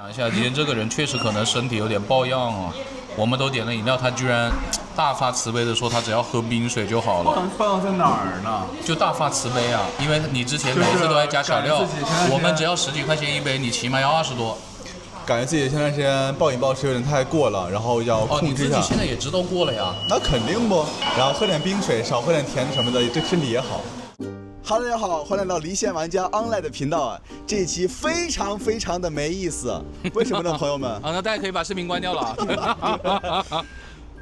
講一下，今天這個人確實可能身體有點抱恙啊。我們都點了飲料，他居然大發慈悲的說他只要喝冰水就好了。抱恙在哪兒呢？就大發慈悲啊，因為你之前每次都愛加小料，我們只要10幾塊錢一杯，你起碼要20多。感覺自己前段時間暴飲暴食有點太過了，然後要控制一下。你自己現在也知道過了呀？那肯定不，然后喝點冰水，少喝點甜的什麼的，對身體也好。Hello， 大家好，歡迎來到離線玩家 Online 的頻道啊！這一期非常的沒意思，為什麼呢，朋友們？那大家可以把視頻關掉了。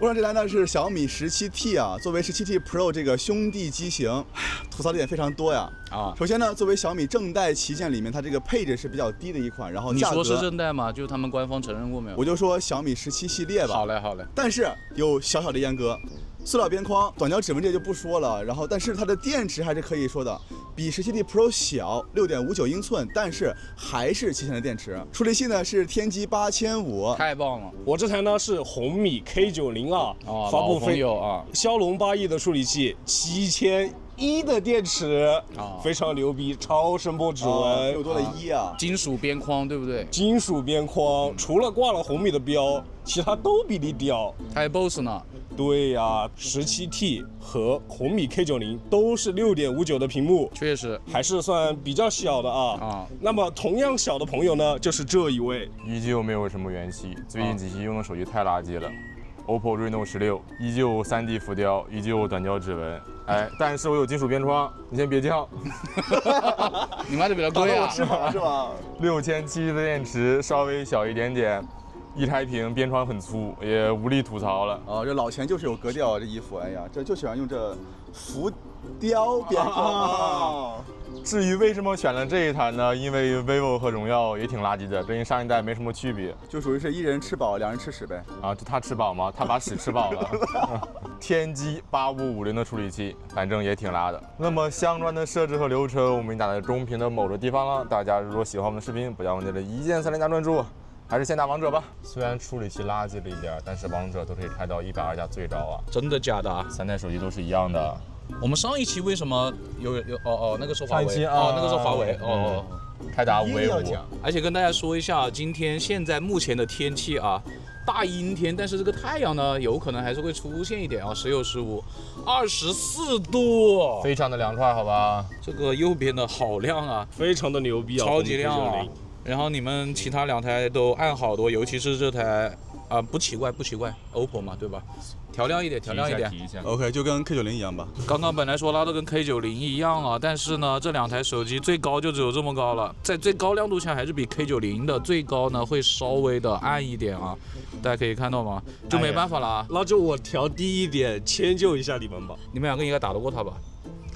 我上這台呢是小米17T 啊，作為17T Pro 這個兄弟機型，吐槽的點非常多呀。首先呢，作為小米正代旗艦裡面，它這個配置是比較低的一款，然後價格。你說是正代嗎？就他們官方承認過沒有？我就說小米17系列吧。好嘞。但是有小的閹割。塑料邊框、短焦指紋這就不說了，然後但是它的電池還是可以說的，比17T Pro 小6.59英寸，但是還是旗艦的電池。處理器呢是天玑8500，太棒了！我這台呢是紅米 K90啊，发布飞骁龙8亿的處理器，7100的電池非常牛逼，超聲波指紋，又多了1啊，金屬邊框对不對？金屬邊框，除了掛了紅米的標，其他都比你屌。還有 BOSS 呢？對呀，17T 和紅米 K90都是6.59的屏幕，確實還是算比較小的啊。那麼同樣小的朋友呢，就是這一位，依舊沒有什麼元氣，最近幾期用的手機太垃圾了。OPPO Reno 16依舊3D 浮雕，依舊短焦指紋，哎，但是我有金屬邊框，你先別叫。你賣的比較貴啊，是吧？是吧？6700的電池，稍微小一點點。一開屏邊窗很粗，也無力吐槽了。這老錢就是有格調啊，這衣服，哎呀，這就喜歡用這浮雕邊框。至於為什麼選了這一台呢？因為 vivo 和榮耀也挺垃圾的，跟上一代沒什麼區別，就屬於是一人吃飽，兩人吃屎唄。就他吃飽嗎？他把屎吃飽了。天玑8550的處理器，反正也挺拉的。那麼相關的設置和流程，我們已經打在中屏的某個地方了。大家如果喜歡我們的視頻，不要忘記了一鍵3連加關注。還是先打王者吧。雖然處理器垃圾了一點，但是王者都可以開到120加最高啊！真的假的？3台手機都是一樣的。我們上一期為什麼有那個時候華為那個時候華為開打5A5。而且跟大家說一下，今天現在目前的天氣啊，大陰天，但是這個太陽呢，有可能還是會出現一點啊，時有時無，24度，非常的涼快，好吧？這個右邊的好亮啊，非常的牛逼啊，超級亮啊！然後你們其他2台都暗好多，尤其是這台不奇怪 ，OPPO 嘛，對吧？調亮一點。OK， 就跟 K90 一樣吧。剛剛本來說拉的跟 K90 一樣啊，但是呢，這2台手機最高就只有這麼高了，在最高亮度下還是比 K90 的最高呢會稍微的暗一點啊，大家可以看到嗎？就沒辦法了，那就我調低一點，遷就一下你們吧。你們2個應該打得過他吧？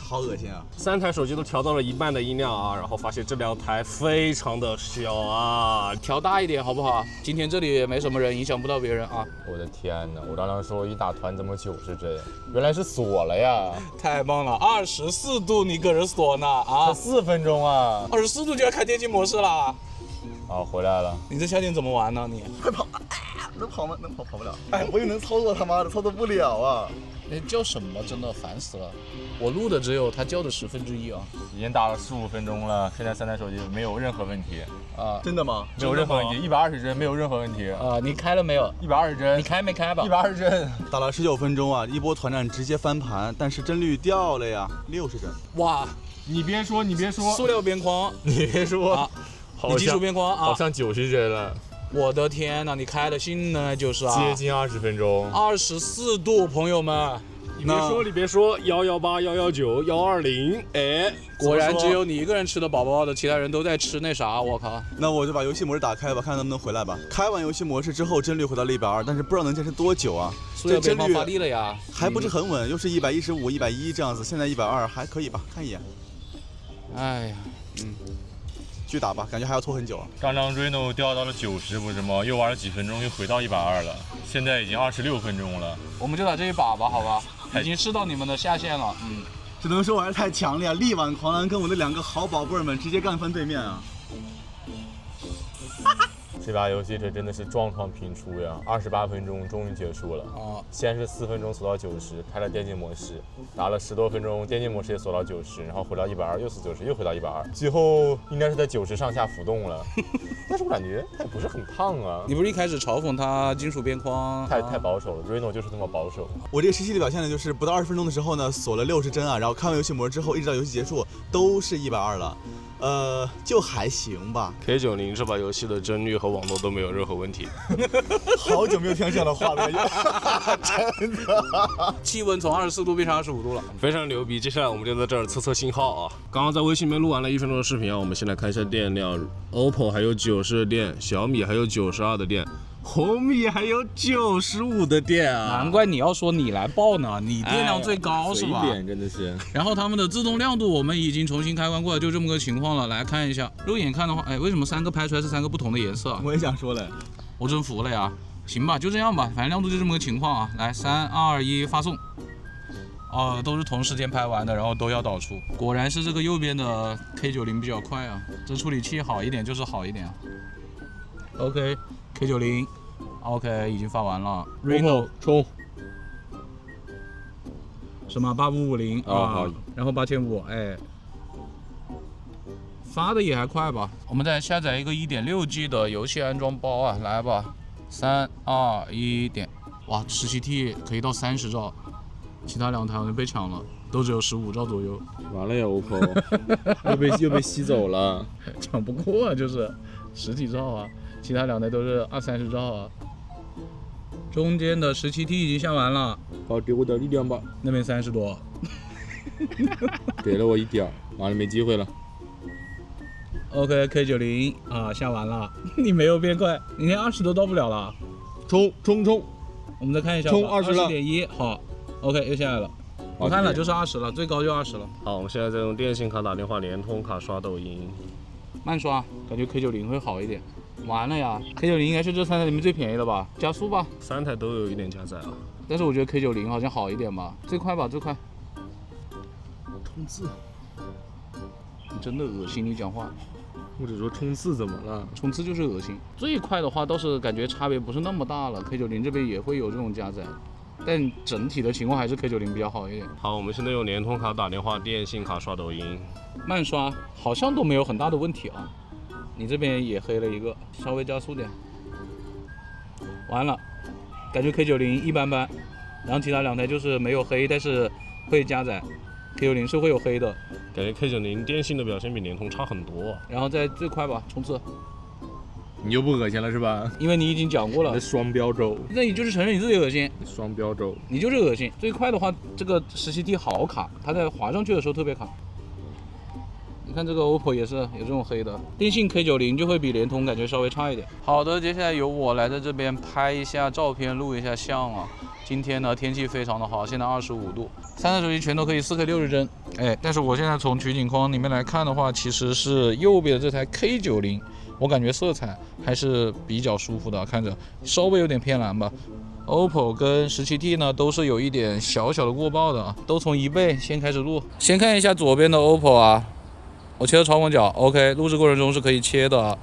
好惡心啊！3台手機都調到了1半的音量啊，然後發現這2台非常的小啊，調大一點好不好？今天這裡也沒什麼人，影響不到別人啊。我的天哪！我剛剛說一打團怎麼90幀？原來是鎖了呀！太棒了，24度你個人鎖呢啊！4分鐘啊！24度就要開電競模式了。回來了。你這夏天怎麼玩呢？你快跑！能跑嗎？跑不了。哎，我又能操作，他媽的操作不了啊！你叫什麼？真的煩死了！我錄的只有他叫的1/10啊！已經打了15分鐘了，現在3台手機沒有任何問題啊！真的嗎？沒有任何問題，120幀没有任何問題啊！你開了沒有？120幀，你開沒開吧？120幀，打了19分鐘啊！一波團戰直接翻盤，但是幀率掉了呀，60幀。哇！你別說，塑料邊框，你別說，你金屬邊框啊，好像90幀了。我的天哪！你開的性能還90啊？接近20分鐘，24度，朋友們。你別說，118、119、120，哎，果然只有你一個人吃的飽飽的，其他人都在吃那啥，我靠！那我就把游戲模式打開吧，看能不能回來吧。開完游戲模式之後，幀率回到了120，但是不知道能堅持多久啊。这幀率发力了呀，還不是很穩，又是115、110這樣子，現在120還可以吧？看一眼。哎呀，繼續打吧，感覺還要拖很久啊。剛剛 Reno 掉到了90，不是嗎？又玩了幾分鐘，又回到120了，現在已經26分鐘了。我們就打這一把吧，好吧？已經試到你們的下限了，只能說我還是太強了呀！力挽狂瀾，跟我的2個好寶貝們直接幹翻對面啊！这把游戏这真的是撞撞频出呀！28分钟终于结束了。先是4分鐘鎖到90，開了電競模式，打了10多分鐘，電競模式也鎖到90，然後回到120，又是90，又回到120，最後應該是在90上下浮動了。但是我感覺它也不是很燙啊。你不是一開始嘲諷它金屬邊框？太保守了 ，Reno 就是這麼保守。我這個17的表現呢，就是不到20分鐘的時候呢，鎖了60幀啊，然後看完遊戲模式之後，一直到遊戲結束都是120了。就還行吧。K90這把遊戲的幀率和網絡都沒有任何問題。好久沒有聽這樣的話了，真的。氣溫從24度變成25度了，非常牛逼。接下來我們就在這兒測測信號啊。剛剛在微信裡面錄完了1分鐘的視頻啊，我們先來看一下電量。OPPO 還有90的電，小米還有92的電。紅米還有95的電啊！難怪你要說你來報呢，你電量最高是吧？隨便真的是。然後他們的自動亮度我們已經重新開關過了，就這麼個情況了。來看一下，肉眼看的話，哎，為什麼3個拍出來是3個不同的顏色啊？我也想說嘞，我真服了呀！行吧，就這樣吧，反正亮度就這麼個情況啊。來，3、2、1，發送。都是同時間拍完的，然後都要導出。果然是這個右邊的 K90比較快啊，這處理器好一點就是好一點啊。OK。OK， 已經發完了。Reno 衝，什麼8550啊？然後8500，哎，發的也還快吧？我們再下載一個1.6G 的遊戲安裝包啊，來吧，3、2、1點，哇，17T 可以到30兆，其他2台好像被搶了，都只有15兆左右。完了呀 ，OPPO 又被吸走了，搶不過啊，就是10幾兆啊，其他2台都是20-30兆啊。中間的17T 已經下完了，好，給我點力量吧。那邊30多，給了我1點，完了沒機會了。OK K90 啊，下完了，你沒有變快，你連20都到不了了。衝！我們再看一下，衝20了，20.1，好 ，OK 又下來了，我看了就是20了，最高就20了。好，我們現在在用電信卡打電話，聯通卡刷抖音，慢刷，感覺 K90會好一點。完了呀 ，K90 應該是這3台裡面最便宜的吧？加速吧，3台都有一點加載啊。但是我覺得 K90 好像好一點吧，最快吧，最快。衝刺，你真的惡心，你講話。我只說衝刺怎麼了？衝刺就是惡心。最快的話倒是感覺差別不是那麼大了 ，K90 這邊也會有這種加載，但整體的情況還是 K90 比較好一點。好，我們現在用聯通卡打電話，電信卡刷抖音，慢刷好像都沒有很大的問題啊。你這邊也黑了一個，稍微加速點。完了，感覺 K90 一般般，然後其他2台就是沒有黑，但是會加載。K90 是會有黑的，感覺 K90 電信的表現比聯通差很多。然後再最快吧，衝刺。你又不惡心了是吧？因為你已經講過了。雙標州。那你就是承認你自己惡心。雙標州。你就是惡心。最快的話，這個17T 好卡，它在滑上去的時候特別卡。你看這個 OPPO 也是有這種黑的，電信 K90 就會比聯通感覺稍微差一點。好的，接下來由我來在這邊拍一下照片，錄一下像啊。今天呢天氣非常的好，現在25度，3台手機全都可以4K 60幀。哎，但是我現在從取景框裡面來看的話，其實是右邊的這台 K90，我感覺色彩還是比較舒服的，看着稍微有點偏藍吧。OPPO 跟17T 呢都是有一點小小的過曝的啊，都從1倍先開始錄。先看一下左邊的 OPPO 啊。我切了超廣角 ，OK， 錄製過程中是可以切的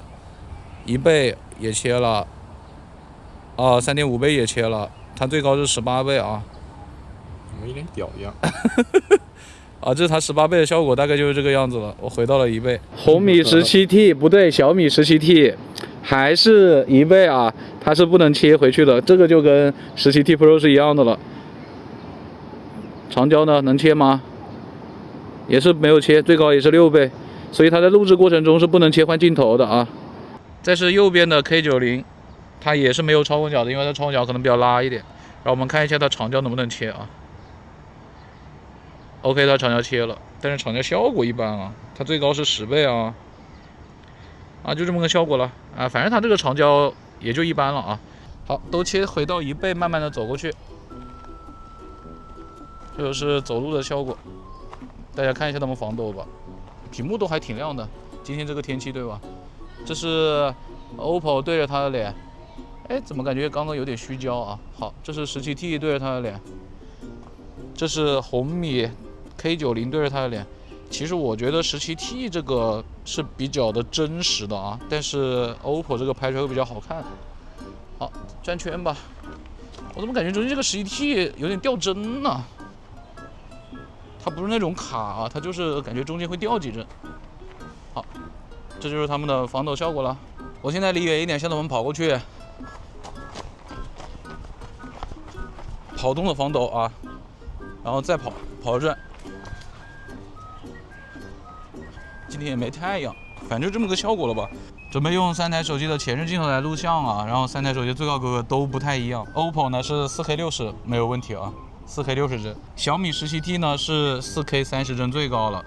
，1倍也切了，3.5倍也切了，它最高是18倍啊。怎麼一臉屌一樣？啊，這是它18倍的效果，大概就是這個樣子了。我回到了1倍。紅米17T 不對，小米17T 還是1倍啊，它是不能切回去的，這個就跟17T Pro 是一樣的了。長焦呢，能切嗎？也是沒有切，最高也是6倍，所以它在錄製過程中是不能切換鏡頭的啊。再是右邊的 K90，它也是沒有超廣角的，因為它超廣角可能比較拉一點。然後我們看一下它長焦能不能切啊 ？OK， 它長焦切了，但是長焦效果一般啊，它最高是10倍啊。就這麼個效果了啊，反正它這個長焦也就一般了啊。好，都切回到1倍，慢慢的走過去，這就是走路的效果。大家看一下他們防抖吧，屏幕都還挺亮的。今天這個天氣對吧？這是 OPPO 對着他的臉，哎，怎麼感覺剛剛有點虛焦啊？好，這是17T 對着他的臉，這是紅米 K90 對着他的臉。其實我覺得17T 這個是比較的真實的啊，但是 OPPO 這個拍出來會比較好看。好，轉圈吧。我怎麼感覺中間這個17T 有點掉幀呢？它不是那種卡啊，它就是感覺中間會掉幾幀。好，這就是他們的防抖效果了。我现在離遠一點，向他們跑過去，跑動的防抖啊，然後再跑轉。今天也沒太陽，反正就這麼個效果了吧。準備用3台手機的前置鏡頭來錄像啊，然後3台手機最高格都不太一樣。OPPO 呢是4K 60沒有問題啊，4K 60帧。小米17T 呢是4K 30帧最高了。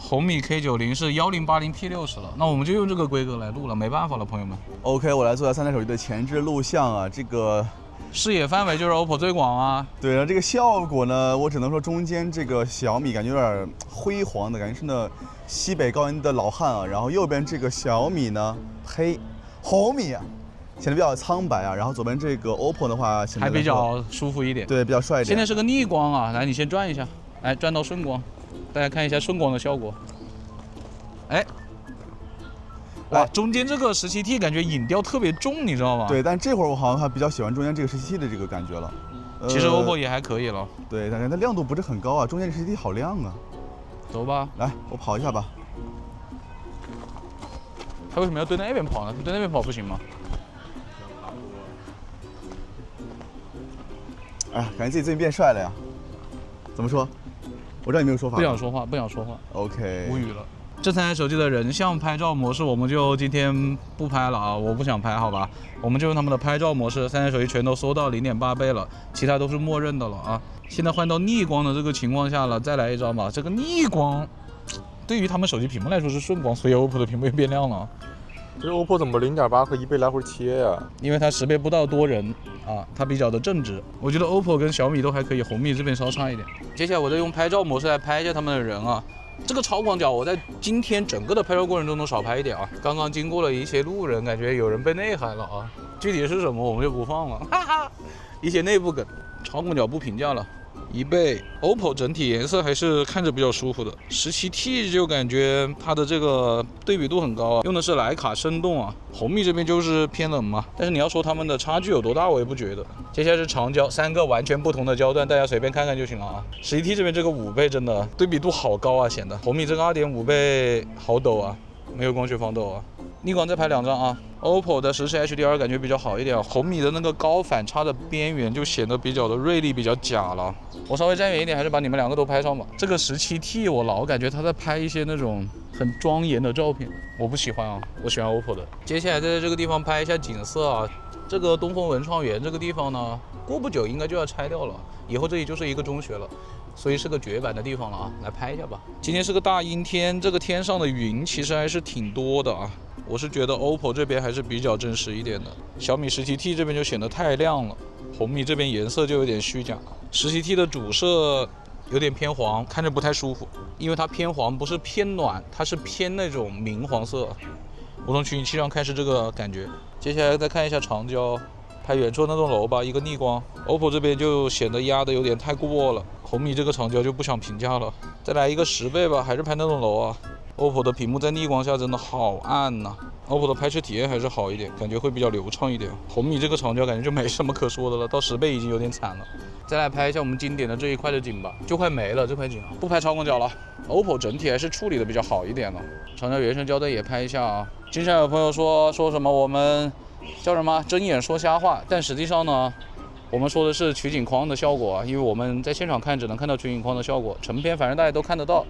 紅米 K90 是1080p60了，那我们就用這個規格來錄了，沒辦法了，朋友們。OK， 我來做下3台手機的前置錄像啊，這個視野範圍就是 OPPO 最廣啊。對，然後這個效果呢，我只能說中間這個小米感覺有點輝煌的感覺，是那西北高原的老漢啊。然後右邊這個小米呢，嘿，紅米啊，顯得比較蒼白啊。然後左邊這個 OPPO 的話，顯得還比較舒服一點。對，比較帥一點。現在是個逆光啊，來，你先轉一下，來轉到順光。大家看一下順光的效果，哎，哇，中間這個17T感覺影調特別重，你知道嗎？對，但這會兒我好像還比較喜歡中間這個17T的這個感覺了。其實 OPPO 也還可以了。對，但是它亮度不是很高啊，中間這17T好亮啊。走吧，來，我跑一下吧。他為什麼要對那邊跑呢？對那邊跑不行嗎？哎，感覺自己最近變帥了呀。怎麼說？我知道你沒有說法。不想說話，不想說話。OK。無語了。這3台手機的人像拍照模式我們就今天不拍了啊，我不想拍，好吧？我們就用他們的拍照模式，3台手機全都縮到0.8倍了，其他都是默認的了啊。現在換到逆光的這個情況下了，再來一招嘛。這個逆光對於他們手機屏幕來說是順光，所以 OPPO 的屏幕也變亮了。這 OPPO 怎麼0.8和1倍來回切呀？因為它識別不到多人啊，它比較的正直。我覺得 OPPO 跟小米都還可以，紅米這邊稍差一點。接下來我再用拍照模式來拍一下他們的人啊。這個超廣角我在今天整個的拍照過程中都少拍一點啊。剛剛經過了一些路人，感覺有人被內涵了啊。具體是什麼我們就不放了，哈哈。一些內部梗，超廣角不評價了。1倍 ，OPPO 整體顏色還是看着比較舒服的。17T 就感覺它的這個對比度很高啊，用的是徠卡生動啊。紅米這邊就是偏冷嘛，但是你要說它們的差距有多大，我也不覺得。接下來是長焦，3個完全不同的焦段，大家隨便看看就行了啊。17T 這邊這個5倍真的對比度好高啊，顯得紅米這個2.5倍好抖啊，沒有光學防抖啊。逆光再拍2張啊。OPPO 的17 HDR 感覺比較好一點，紅米的那個高反差的邊緣就顯得比較的銳利，比較假了。我稍微站遠一點，還是把你們2個都拍上吧。這個17T 我老感覺他在拍一些那種很莊嚴的照片，我不喜歡啊，我喜歡 OPPO 的。接下來在這個地方拍一下景色啊，這個東風文創園這個地方呢，過不久應該就要拆掉了，以後這裡就是一個中學了。所以是個絕版的地方了啊，來拍一下吧。今天是個大陰天，這個天上的雲其實還是挺多的啊。我是覺得 OPPO 這邊還是比較真實一點的，小米17T 這邊就顯得太亮了，紅米這邊顏色就有點虛假。17T 的主色有點偏黃，看着不太舒服，因為它偏黃不是偏暖，它是偏那種明黃色。我從取景器上看是這個感覺。接下來再看一下長焦。拍遠處那棟樓吧，一個逆光 ，OPPO 這邊就顯得壓的有點太過了，紅米這個長焦就不想評價了。再來一個10倍吧，還是拍那棟樓啊。OPPO 的屏幕在逆光下真的好暗吶，OPPO 的拍攝體驗還是好一點，感覺會比較流暢一點。紅米這個長焦感覺就沒什麼可說的了，到10倍已經有點慘了。再來拍一下我們經典的這一塊的景吧，就快沒了這塊景啊，不拍超廣角了。OPPO 整體還是處理的比較好一點了，長焦原生焦段也拍一下啊。經常有朋友說什麼我們叫什麼睜眼說瞎話，但實際上呢，我們說的是取景框的效果啊，因為我們在現場看只能看到取景框的效果，成片反正大家都看得到。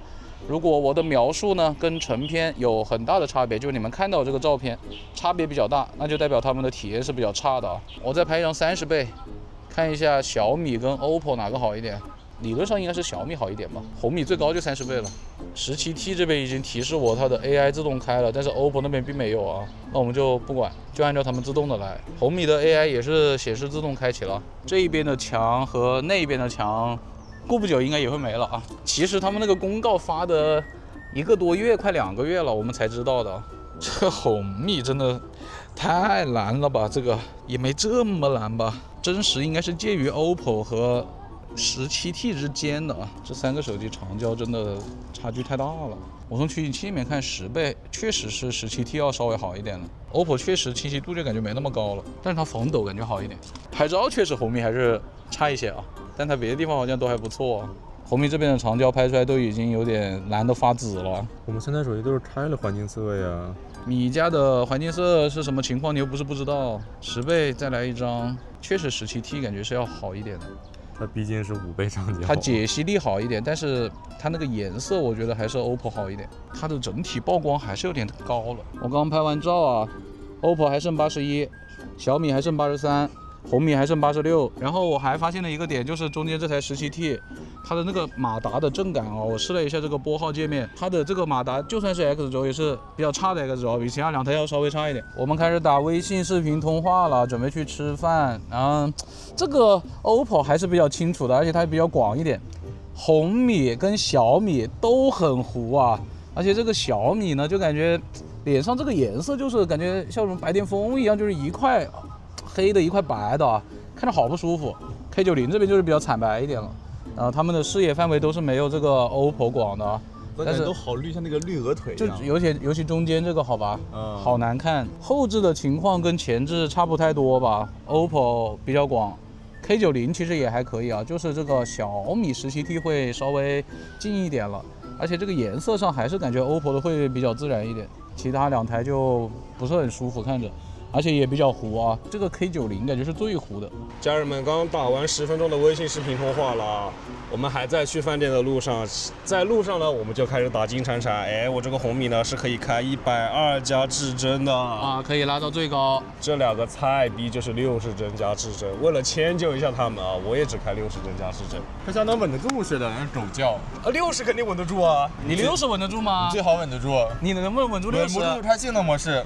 如果我的描述呢跟成片有很大的差別，就是你們看到這個照片差別比較大，那就代表他們的體驗是比較差的啊。我再拍一張30倍，看一下小米跟 OPPO 哪個好一點。理論上應該是小米好一點吧，紅米最高就30倍了。17T 這邊已經提示我它的 AI 自動開了，但是 OPPO 那邊並沒有啊，那我們就不管，就按照他們自動的來。紅米的 AI 也是顯示自動開啟了，這一邊的牆和那一邊的牆過不久應該也會沒了啊。其實他們那個公告發的1個多月，快2個月了，我們才知道的。這個紅米真的太藍了吧，這個也沒這麼藍吧，真實應該是介於 OPPO 和 17T 之間的啊，这3个手机长焦真的差距太大了。我从取景器里面看10倍，确實是17T 要稍微好一點了。OPPO 確實清晰度就感覺沒那麼高了，但是它防抖感覺好一點。拍照確實紅米還是差一些啊，但它別的地方好像都還不錯啊。紅米這邊的長焦拍出來都已經有點藍得發紫了。我們3台手機都是拆了環境色呀。米家的環境色是什麼情況？你又不是不知道。10倍再來一張，確實17T感覺是要好一點的。它畢竟是5倍長焦，它解析力好一點，但是它那個顏色我覺得還是 OPPO 好一點。它的整體曝光還是有點高了。我剛拍完照啊 ，OPPO 還剩81，小米還剩83，紅米還剩86。然後我還發現了一個點，就是中間這台17T，它的那個馬達的震感啊，我試了一下這個撥號界面，它的這個馬達就算是 X 軸也是比較差的 X 軸，比其他2台要稍微差一點。我們開始打微信視頻通話了，準備去吃飯。然後這個 OPPO 還是比較清楚的，而且它比較廣一點。紅米跟小米都很糊啊，而且這個小米呢，就感覺臉上這個顏色就是感覺像什麼白癜風一樣，就是一塊黑的一塊白的，看着好不舒服。K90這邊就是比較慘白一點了，然後他們的視野範圍都是沒有這個 OPPO 廣的，但是都好綠，像那個綠鵝腿一樣。就尤其中間這個好吧，好難看。後置的情況跟前置差不太多吧 ，OPPO 比較廣。K90其實也還可以啊，就是這個小米17T 會稍微近一點了，而且這個顏色上還是感覺 OPPO 的會比較自然一點，其他2台就不是很舒服看着，而且也比較糊啊。這個 K90感覺是最糊的。家人們，剛剛打完10分鐘的微信視頻通話了，我們還在去飯店的路上，在路上呢，我們就開始打金閃閃。哎，我這個紅米呢是可以開120加至臻的啊，可以拉到最高。這2個菜逼就是60幀加至臻，為了遷就一下他們啊，我也只開60幀加至臻。它相當穩得住似的，人家狗叫。60肯定穩得住啊，你60穩得住嗎？最好穩得住。你能不能穩住60？穩不住，它性能模式。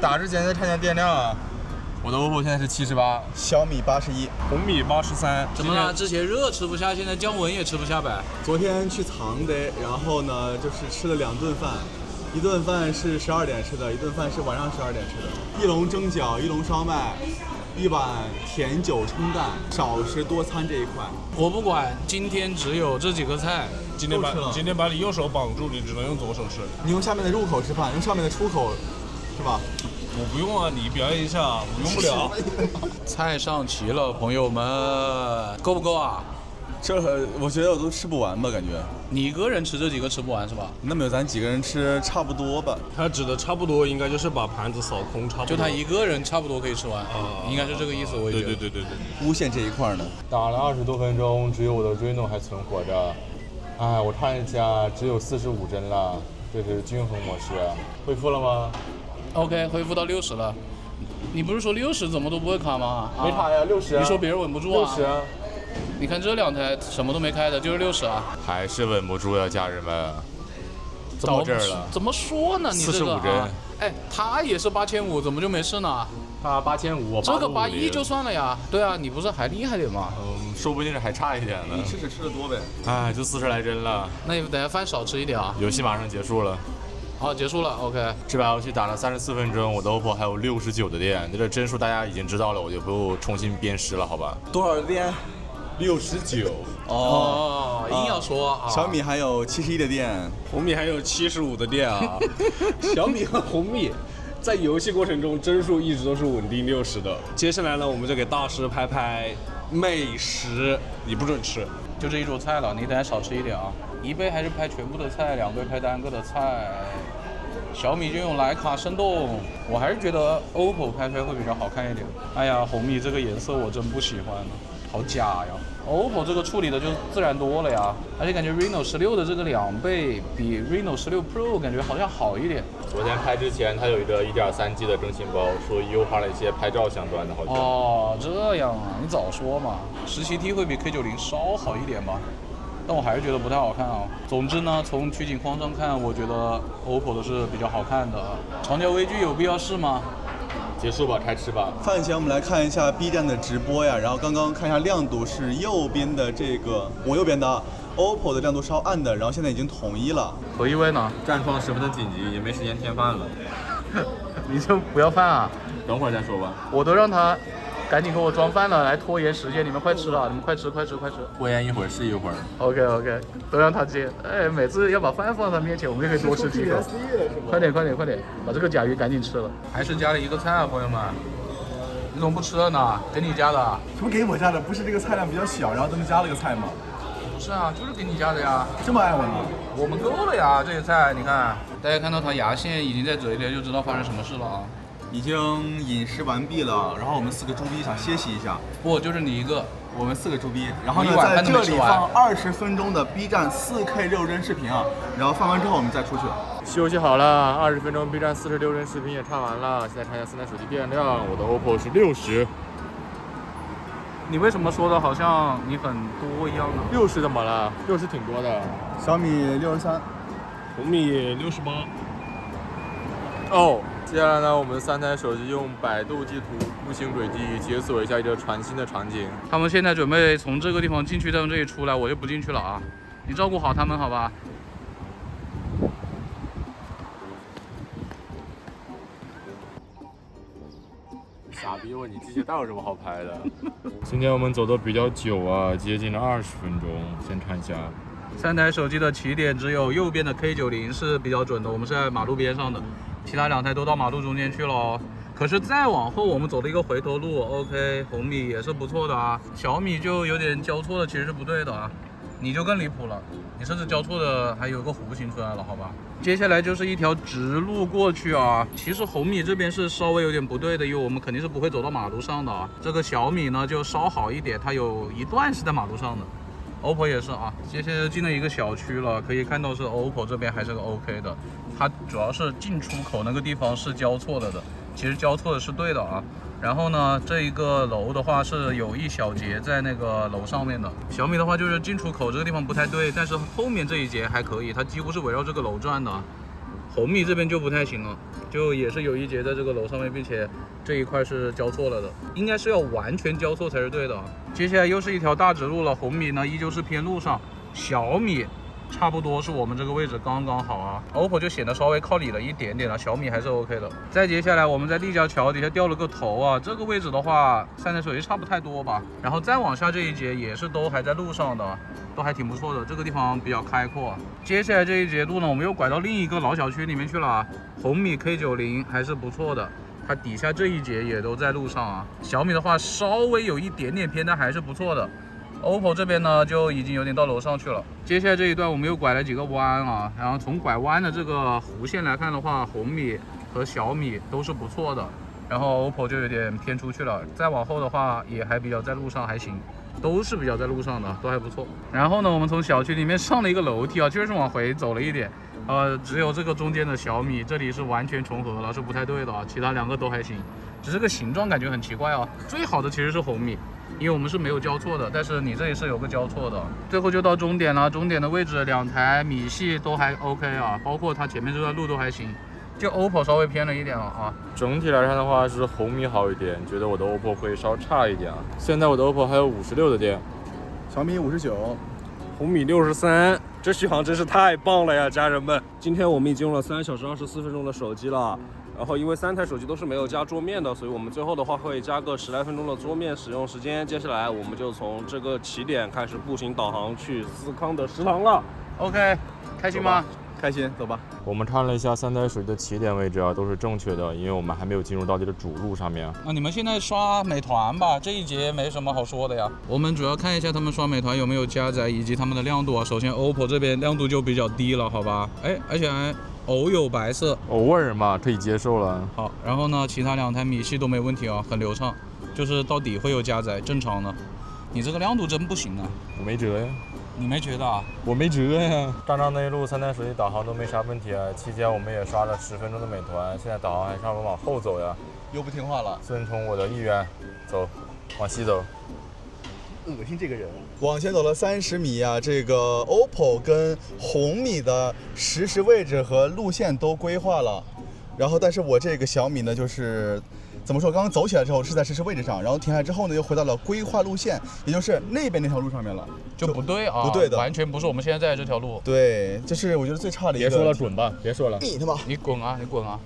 打之前再看一下電量啊。我的 OPPO 現在是78，小米81，紅米83。怎麼了？之前熱吃不下，現在降溫也吃不下唄。昨天去長德，然後呢，就是吃了2頓飯，一頓飯是12點吃的，一頓飯是晚上12點吃的。一籠蒸餃，一籠燒麥，一碗甜酒冲蛋，少食多餐這一塊。我不管，今天只有這幾個菜。今天把你右手綁住，你只能用左手吃。你用下面的入口吃飯，用上面的出口，是吧？我不用啊，你表演一下，我用不了。菜上齊了，朋友們，夠不夠啊？這我覺得我都吃不完吧，感覺。你一個人吃這幾個吃不完是吧？那沒有，咱幾個人吃差不多吧。他指的差不多，應該就是把盤子掃空，差不多。就他一個人差不多可以吃完，應該是這個意思，我也覺得。對。無線這一塊呢？打了20多分鐘，只有我的 Reno 還存活着。哎，我看一下，只有45幀了，這是均衡模式。恢復了嗎？OK， 恢復到60了。你不是說60怎麼都不會卡嗎？沒卡呀，60。你說別人穩不住啊？60啊。你看這2台什麼都沒開的，就是60啊。還是穩不住呀，家人們。到這兒了。怎麼說呢？你這個。45幀。哎，他也是8500，怎麼就沒事呢？他8500，這個81就算了呀。對啊，你不是還厲害點嗎？說不定是還差一點呢。你吃只吃的多唄。哎，就40來幀了。那你等下飯少吃一點啊。遊戲馬上結束了。好，結束了 ，OK。這把遊戲打了34分鐘，我的 OPPO 還有69的電，這幀數大家已經知道了，我就不重新鞭屍了，好吧？多少的電？69。哦，硬要說啊。小米還有71的電，紅米還有75的電啊。小米和紅米在遊戲過程中幀數一直都是穩定60的。接下來呢，我們就給大師拍拍美食，你不准吃。就這一桌菜了，你等下少吃一點啊。1杯還是拍全部的菜，2杯拍單個的菜。小米就用徠卡生動，我還是覺得 OPPO 拍出來會比較好看一點。哎呀，紅米這個顏色我真不喜歡，好假呀。OPPO 這個處理的就自然多了呀，而且感覺 Reno 16的這個2倍比 Reno 16 Pro 感覺好像好一點。昨天拍之前，它有一個 1.3G 的更新包，說優化了一些拍照相關的，好像。哦，這樣啊，你早說嘛。17T 會比 K90稍好一點吧，但我還是覺得不太好看啊。總之呢，從取景框上看，我覺得 OPPO 的是比較好看的。長焦微距有必要試嗎？結束吧，開吃吧。飯前我們來看一下 B 站的直播呀，然後剛剛看一下亮度是右邊的這個，我右邊的 OPPO 的亮度稍暗的，然後現在已經統一了。何一威呢？戰況十分的緊急，也沒時間添飯了。你就不要飯啊？等會兒再說吧。我都讓他趕緊給我裝飯了，來拖延時間，你們快吃啊，你們快吃。拖延一会儿是一会兒。OK， 都讓他接。哎，每次要把飯放在他面前，我们就可以多吃幾口。快點，把這個甲魚趕緊吃了。還是加了一個菜啊，朋友們。你怎麼不吃了呢？給你加的。什麼給我加的？不是這個菜量比較小，然後咱們加了個菜嗎？不是啊，就是給你加的呀。這麼愛我呢？我們夠了呀，這些菜你看。大家看到他牙線已經在嘴裡，就知道發生什麼事了啊。已經飲食完畢了，然後我們4個豬逼想歇息一下。不，就是你一個。我們4個豬逼，然後呢，在這裡放20分鐘的 B 站4K 肉針視頻啊，然後放完之後我們再出去。休息好了，20分鐘 B 站46幀視頻也看完了，現在看一下3台手機電量，我的 OPPO 是60。你為什麼說的好像你很多一樣呢？60怎麼了？60挺多的。小米63，紅米68。哦，接下來呢，我們3台手機用百度地圖步行軌跡解鎖一下一個全新的場景。他們現在準備從這個地方進去，再從這裡出來，我就不進去了啊！你照顧好他們，好吧？傻逼问你机械带有什麼好拍的？今天我們走的比較久啊，接近了20分鐘。先看一下，3台手機的起點只有右邊的 K90是比較準的，我們是在馬路邊上的。其他2台都到馬路中間去了哦。可是再往後我們走了一個回頭路 ，OK， 紅米也是不錯的啊。小米就有點交錯的，其實是不對的啊。你就更離譜了，你甚至交錯的還有個弧形出來了，好吧？接下來就是一條直路過去啊。其實紅米這邊是稍微有點不對的，因為我們肯定是不會走到馬路上的啊。這個小米呢就稍好一點，它有一段是在馬路上的。OPPO 也是啊，接下來進了一個小區了，可以看到是 OPPO 這邊還是個 OK 的，它主要是進出口那個地方是交錯了的，其實交錯的是對的啊。然後呢，這一個樓的話是有一小節在那個樓上面的。小米的話就是進出口這個地方不太對，但是後面這一節還可以，它幾乎是圍繞這個樓轉的。紅米這邊就不太行了，就也是有一節在這個樓上面，並且這一塊是交錯了的，應該是要完全交錯才是對的啊。接下來又是一條大直路了，紅米呢依舊是偏路上，小米差不多是我們這個位置剛剛好啊。OPPO 就顯得稍微靠裡了一點點了，小米還是 OK 的。再接下來我們在立交橋底下掉了個頭啊，這個位置的話3台手機差不太多吧。然後再往下這一節也是都還在路上的，都還挺不錯的，這個地方比較開闊。接下來這一節路呢，我們又拐到另一個老小區裡面去了啊。紅米 K90還是不錯的，它底下這一節也都在路上啊。小米的話稍微有一點點偏，但還是不錯的。OPPO 這邊呢就已經有點到樓上去了。接下來這一段我們又拐了幾個彎啊，然後從拐彎的這個弧線來看的話，紅米和小米都是不錯的，然後 OPPO 就有點偏出去了。再往後的話也還比較在路上，還行，都是比較在路上的，都還不錯。然後呢，我們從小區裡面上了一個樓梯啊，確實是往回走了一點。只有這個中間的小米這裡是完全重合了，是不太對的啊，其他2個都還行，只是個形狀感覺很奇怪啊。最好的其實是紅米，因為我們是沒有交錯的，但是你這裡是有個交錯的。最後就到終點了，終點的位置2台米系都還 OK 啊，包括它前面這段路都還行，就 OPPO 稍微偏了一點了啊。整體來看的話是紅米好一點，覺得我的 OPPO 會稍差一點啊。現在我的 OPPO 還有56的電，小米59，紅米63，這續航真是太棒了呀，家人們！今天我們已經用了3小時24分鐘的手機了，然後因為3台手機都是沒有加桌面的，所以我們最後的話會加個10來分鐘的桌面使用時間。接下來我們就從這個起點開始步行導航去思康的食堂了。OK， 開心嗎？開心，走吧。我們看了一下3台手機的起點位置啊，都是正確的，因為我們還沒有進入到這個主路上面。你們現在刷美團吧，這一節沒什麼好說的呀。我們主要看一下他們刷美團有沒有加載以及他們的亮度啊。首先 OPPO 這邊亮度就比較低了，好吧？而且還偶有白色，偶爾嘛，可以接受了。好，然後呢，其他2台米系都沒問題啊，很流暢，就是到底會有加載，正常的。你這個亮度真不行啊。我沒轍呀。你沒覺得啊？我沒轍呀。上趟那一路3台手機導航都沒啥問題啊，期間我們也刷了10分鐘的美團，現在導航還是讓我往後走呀。又不聽話了，順從我的意願，走，往西走。惡心這個人。往前走了30米啊，這個 OPPO 跟紅米的實時位置和路線都規劃了，然後但是我這個小米呢，就是怎麼說，剛剛走起來之後是在實時位置上，然後停下來之後呢，又回到了規劃路線，也就是那邊那條路上面了，就不對啊，不对的，完全不是我們現在在這條路。對，這是我覺得最差的一個。別說了，滾吧，別說了。你他媽，你滾啊，你滾啊！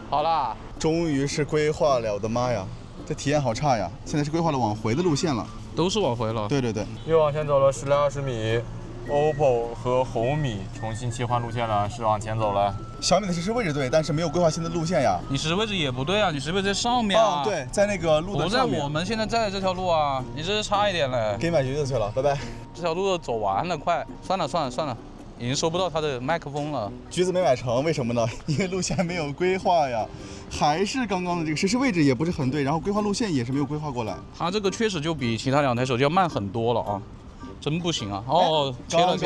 好啦，終於是規劃了，我的媽呀！这體驗好差呀！現在是規劃了往回的路線了，都是往回了。對對對，又往前走了10來20米，OPPO 和紅米重新切換路線了，是往前走了。小米的實時位置對，但是沒有規劃新的路線呀。你實時位置也不對啊，你實時位置在上面啊。對，在那個路的上面。不在我們現在在的這條路啊，你這是差一點嘞。給你買橘子去了，拜拜。這條路走完了，快，算了，已經收不到他的麥克風了。橘子沒買成，為什麼呢？因為路線沒有規劃呀，還是剛剛的這個實時位置也不是很對，然後規劃路線也是沒有規劃過來。他這個確實就比其他兩台手機要慢很多了啊，真不行啊！哦，切了。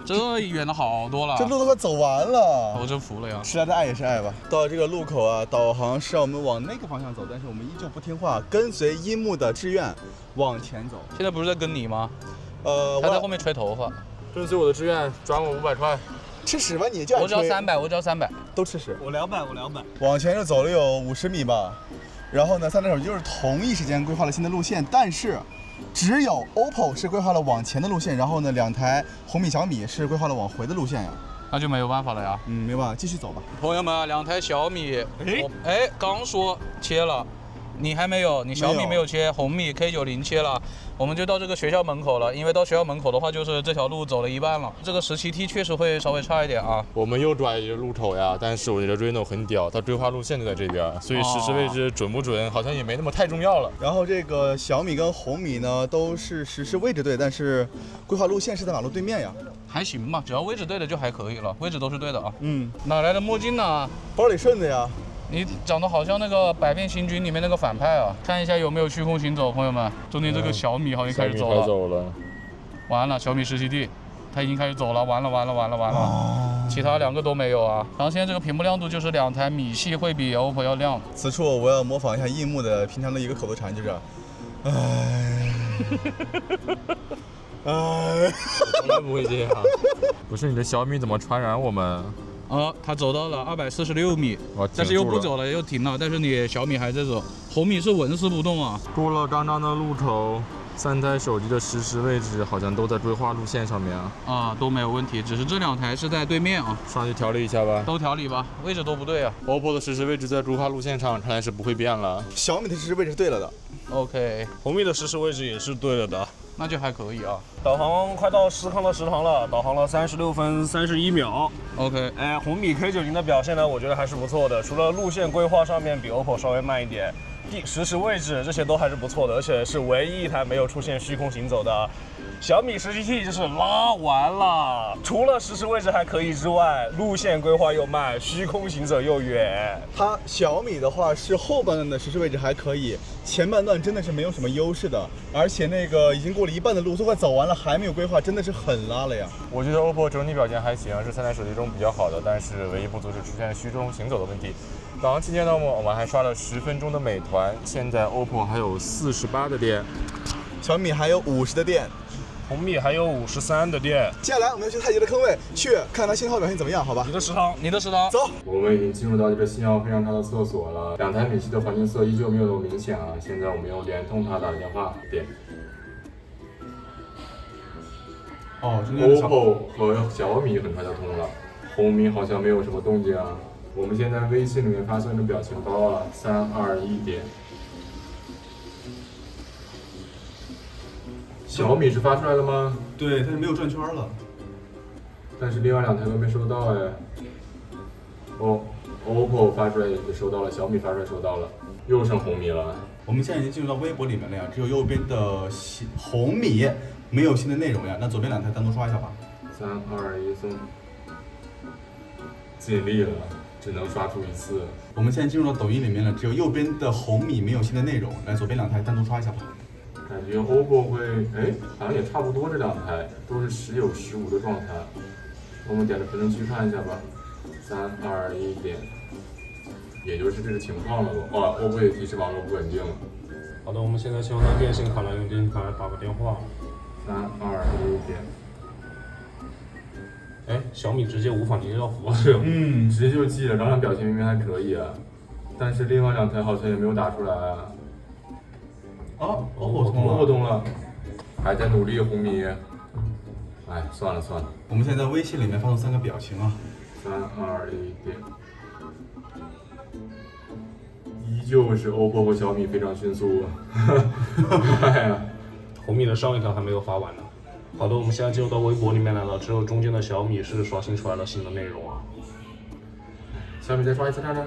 這遠了好多了，這路都快走完了，我真服了呀！時代的愛也是愛吧。到這個路口啊，導航是讓我們往那個方向走，但是我們依舊不聽話，跟隨櫻木的志願往前走。現在不是在跟你嗎？他在後面吹頭髮。跟隨我的志願，轉我500塊。吃屎吧你！就愛吹。我只要300，都吃屎。我200。往前就走了有50米吧，然後呢，三台手機就是同一時間規劃了新的路線，但是只有 OPPO 是規劃了往前的路線，然後呢，2台紅米、小米是規劃了往回的路線呀。那就沒有辦法了呀。沒辦法，繼續走吧。朋友們，2台小米，剛說切了，你還沒有，你小米沒有切，紅米 K90 切了。我們就到這個學校門口了，因為到學校門口的話，就是這條路走了一半了。這個17T 確實會稍微差一點啊。我們又轉一個路口呀，但是我覺得 Reno 很屌，它規劃路線就在這邊，所以實時位置準不準好像也沒那麼太重要了。然後這個小米跟紅米呢都是實時位置對，但是規劃路線是在馬路對面呀。還行吧，只要位置對的就還可以了，位置都是對的啊。哪來的墨鏡呢？包裡順的呀。你長得好像那個《百變星君》裡面那個反派啊！看一下有沒有虛空行走，朋友們。中間這個小米好像開始走了。完了，小米17T，它已經開始走了，完了。其他2個都沒有啊。然後現在這個屏幕亮度就是2台米系會比 OPPO 要亮。此處我要模仿一下櫻木的平常的一個口頭禪，就是，從來不會這樣。不是你的小米怎麼傳染我們？他走到了246米，但是又不走了，又停了。但是你小米還在走，紅米是紋絲不動啊。過了剛剛的路口，3台手機的實時位置好像都在規劃路線上面啊。都沒有問題，只是這2台是在對面啊。上去調理一下吧。都調理吧，位置都不對啊。OPPO 的實時位置在規劃路線上，看來是不會變了。小米的實時位置是對了的。OK， 紅米的實時位置也是對了的。那就還可以啊。導航快到思康的食堂了，導航了36分31秒。OK， 紅米 K90 的表現呢，我覺得還是不錯的，除了路線規劃上面比 OPPO 稍微慢一點，實時位置這些都還是不錯的，而且是唯一一台沒有出現虛空行走的。小米17T 就是拉完了，除了實時位置還可以之外，路線規劃又慢，虛空行走又遠。它小米的話是後半段的實時位置還可以，前半段真的是沒有什麼優勢的，而且那個已經過了一半的路都快走完了，還沒有規劃，真的是很拉了呀。我覺得 OPPO 整體表現還行，是3台手機中比較好的，但是唯一不足是出現虛空行走的問題。早上期間呢，我們還刷了10分鐘的美團，現在 OPPO 還有48的電，小米還有50的電。紅米還有53的電。接下來我們要去太極的坑位，去看它信號表現怎麼樣，好吧？你的食堂，走。我們已經進入到這個信號非常差的廁所了，2台米系的環境色依舊沒有那麼明顯啊。現在我們用聯通它打的電話，點。OPPO 和小米很快就通了，紅米好像沒有什麼動靜啊。我們現在微信裡面發送一個表情包啊，3、2、1點。小米是發出來了嗎？對，但是沒有轉圈了。但是另外2台都沒收到哎。OPPO 發出來也收到了，小米發出來收到了，又剩紅米了。我們現在已經進入到微博裡面了呀，只有右邊的紅米沒有新的內容呀。那左邊2台單獨刷一下吧。3、2、1送。盡力了，只能刷出1次。我們現在進入到抖音裡面了，只有右邊的紅米沒有新的內容。來，左邊2台單獨刷一下吧。感覺 OPPO 會，好像也差不多，這2台都是時有時無的狀態。我們點着評論區看一下吧。3、2、1點，也就是這個情況了。OPPO 也提示網絡不穩定了。好的，我們現在先用到電信卡來用電信卡來打個電話。3、2、1點。小米直接無法連接到服務器。直接就記了，刚才表情明明還可以啊，但是另外2台好像也沒有打出來啊。OPPO 通了，還在努力，紅米。算了。我們現在在微信裡面發送3個表情啊。3、2、1點。依舊是 OPPO 和小米非常迅速。哎呀，红米的上一条还没有发完呢。好的，我们现在进入到微博里面来了，只有中间的小米是刷新出来了新的内容啊。小米再刷一次看看。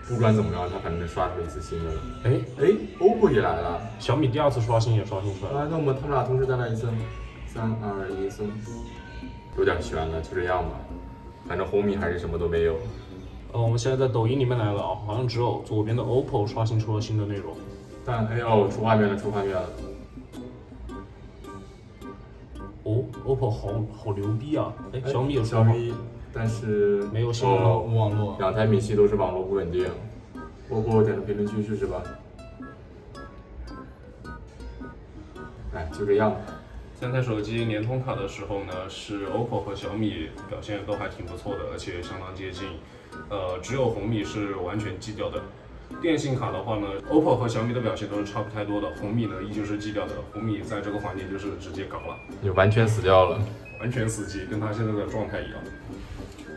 不管怎么样，它反正刷出了一次新的了。哎，OPPO 也来了。小米第2次刷新也刷新出来了。那他们俩同时再来一次。3、2、1，送。有点悬了，就这样吧。反正红米还是什么都没有。我们现在在抖音裡面来了啊，好像只有左边的 OPPO 刷新出了新的内容。但出画面了，出画面了。哦 ，OPPO 好牛逼啊！小米有小米，但是没有新的网络，2台米系都是网络不稳定。OPPO 点个评论区试试吧。哎，就这样吧。3台手机联通卡的时候呢，是 OPPO 和小米表现都还挺不错的，而且相当接近。只有红米是完全基调的。电信卡的话呢 ，OPPO 和小米的表现都是差不太多的，红米呢依旧是基调的，红米在这个环节就是直接搞了，就完全死掉了，完全死机，跟它现在的状态一样。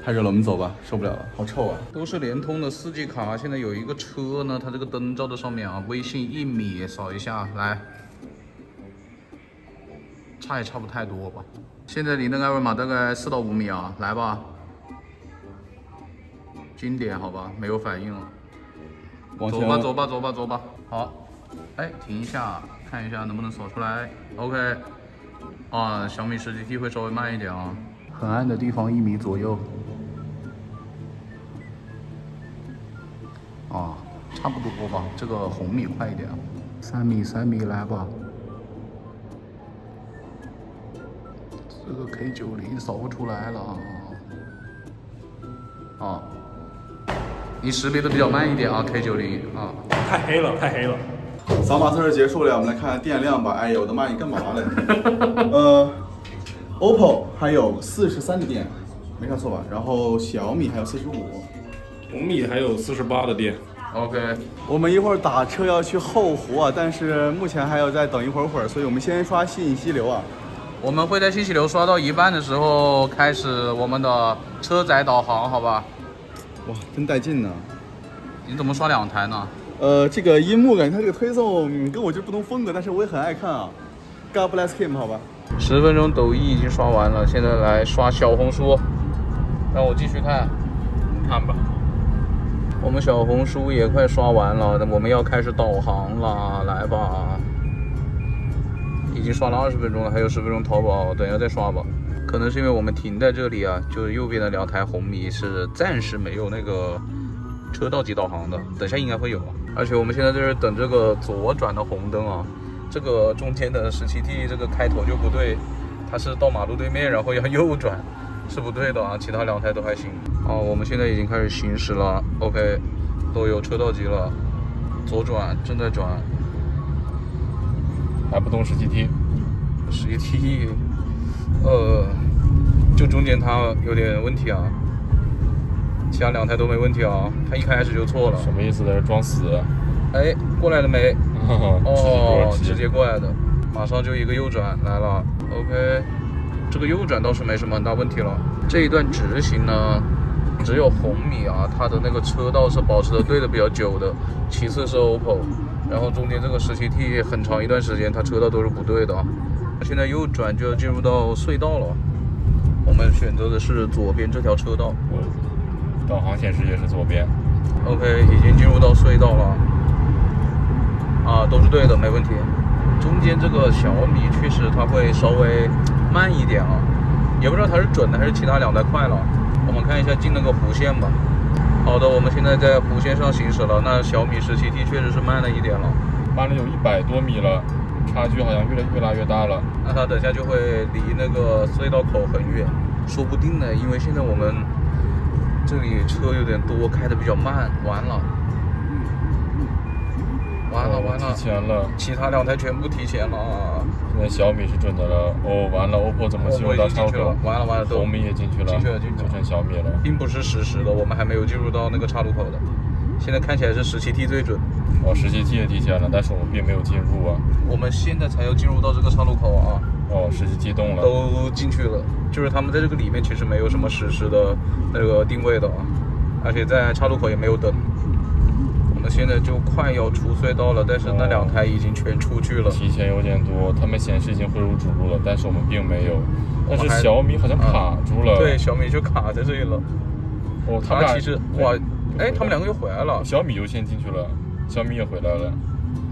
太热了，我们走吧，受不了了，好臭啊！都是联通的4G 卡，现在有一个车呢，它这个灯照在上面啊，微信1米扫一下，来，差也差不太多吧。现在离那个二维碼大概4到5米啊，來吧。經典好吧，沒有反應了。走吧，走吧，走吧，走吧。好，哎，停一下，看一下能不能掃出來。OK。啊，小米10 GT 會稍微慢一點啊。很暗的地方1米左右。啊，差不多吧，這個紅米快一點。3米來吧。這個 K90 掃不出來了。啊。你識別的比較慢一點啊 ，K90 啊。太黑了，太黑了。掃碼測試結束了，我們來看看電量吧。哎呦我的媽，你幹嘛嘞？OPPO 還有43的電，沒看錯吧？然後小米還有45，紅米還有48的電。OK， 我們一會兒打車要去後湖啊，但是目前還要再等一會兒，所以我們先刷信息流啊。我們會在信息流刷到一半的時候開始我們的車載導航，好吧？哇，真帶勁呢！你怎麼刷2台呢？這個櫻木感覺它這個推送跟我就是不同風格，但是我也很愛看啊。God bless him， 好吧。10分鐘抖音已經刷完了，現在來刷小紅書。讓我繼續看，看吧。我們小紅書也快刷完了，我們要開始導航了，來吧。已經刷了20分鐘了，還有10分鐘淘寶，等一下再刷吧。可能是因為我們停在這裡啊，就是右邊的2台紅米是暫時沒有那個車道級導航的，等下應該會有。而且我們現在在這等這個左轉的紅燈啊，這個中間的17T 這個開頭就不對，它是到馬路對面，然後要右轉，是不對的啊。其他2台都還行。好，我們現在已經開始行駛了 ，OK， 都有車道級了，左轉正在轉，還不動17T，就中間它有點問題啊，其他2台都沒問題啊，它一開始就錯了。什麼意思？在這裝死？哎，過來了沒？哦，直接過來的，馬上就一個右轉來了。OK， 這個右轉倒是沒什麼很大問題了。這一段直行呢，只有紅米啊，它的那個車道是保持的對的比較久的，其次是 OPPO， 然後中間這個17T 很長一段時間它車道都是不對的。現在右轉就要進入到隧道了，我們選擇的是左邊這條車道。導航顯示也是左邊。OK， 已經進入到隧道了。啊，都是對的，沒問題。中間這個小米確實它會稍微慢一點啊，也不知道它是準的還是其他2台快了。我們看一下進那個弧線吧。好的，我們現在在弧線上行駛了。那小米17T 確實是慢了一點了，慢了有100多米了。差距好像越拉越大了，那它等下就會離那個隧道口很遠，說不定呢，因為現在我們這裡車有點多，開得比較慢，完了，提前了，其他2台全部提前了。現在小米是準的了，哦，完了 ，OPPO 怎麼進入到岔路口？完了，紅米也進去了，就成小米了，並不是實時的，我們還沒有進入到那個岔路口的。现在看起来是17T 最准。哦，17T 也提前了，但是我们并没有进入啊。我们现在才要进入到这个岔路口啊。哦，17T 动了。都进去了，就是他们在这个里面其實沒有什麼實時的那個定位的啊，而且在岔路口也沒有燈。我們現在就快要出隧道了，但是那2台已經全出去了。提前有點多，他們顯示已經匯入主路了，但是我們並沒有。但是小米好像卡住了。對，小米就卡在這裡了。哦，他們其實哇，哎，他們2個又回來了。小米優先進去了，小米也回來了。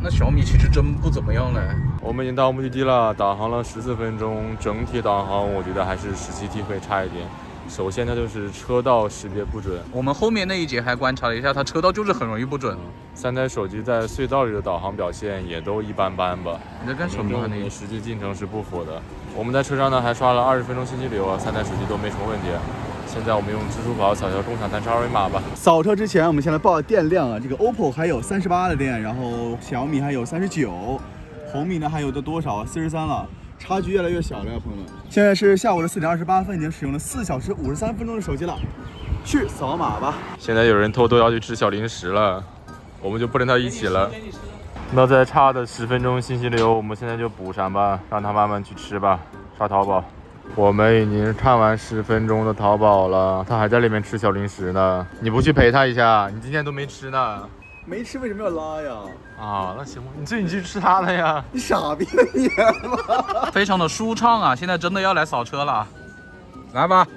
那小米其實真不怎麼樣嘞。我們已經到目的地了，導航了14分鐘，整體導航我覺得還是17T會差一點。首先它就是車道識別不準，我們後面那一節還觀察了一下，它車道就是很容易不準。3台手機在隧道裡的導航表現也都一般般吧。你在幹什麼？跟你實際進程是不符的。我們在車上呢還刷了20分鐘信息流啊，3台手機都沒什麼問題。現在我們用支付寶掃一下共享單車二維碼吧。掃車之前，我們先來報電量啊。這個 OPPO 還有38的電，然後小米還有39，紅米呢還有的多少啊？43了。差距越來越小了呀，朋友們。現在是下午的4點28分，已經使用了4小時53分鐘的手機了。去掃碼吧。現在有人偷偷要去吃小零食了，我們就不跟他一起了。那再差的10分鐘信息流，我們現在就補上吧，讓他慢慢去吃吧。刷淘寶，我們已經看完10分鐘的淘寶了，他還在裡面吃小零食呢。你不去陪他一下？你今天都沒吃呢。沒吃為什麼要拉呀？啊，那行吧，你去吃它了呀。你傻逼了你嗎？非常的舒暢啊！現在真的要來掃車了，來吧。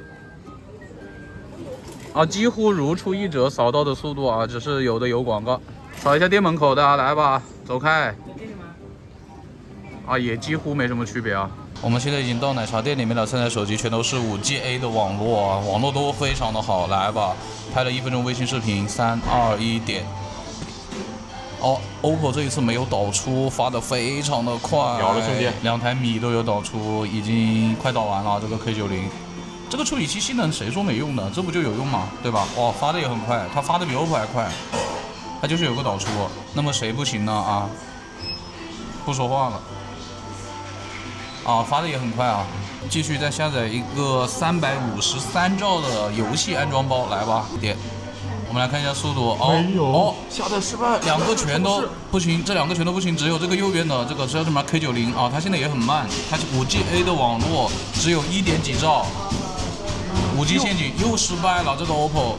啊，幾乎如出一轍，掃到的速度啊，只是有的有廣告。掃一下店門口的啊，來吧，走開。啊，也幾乎沒什麼區別啊。我們現在已經到奶茶店裡面了，3台手機全都是5G A 的網絡啊，網絡都非常的好。來吧，拍了1分鐘微信視頻，3、2、1點。哦 ，OPPO 這一次沒有導出，發得非常的快，秒了兄弟，2台米都有導出，已經快導完了。這個 K90，這個處理器性能誰說沒用的？這不就有用嗎？對吧？哇，發的也很快，它發的比 OPPO 還快，它就是有個導出。那麼誰不行呢？啊，不說話了。啊，發的也很快啊！繼續再下載一個353兆的遊戲安裝包，來吧，點。我們來看一下速度哦，下載失敗，2個全都不行，這2個全都不行，只有這個右邊的這個叫什麼 K90啊，它現在也很慢，它是5G A 的網絡，只有1點幾兆，5G 陷阱又失敗了，這個 OPPO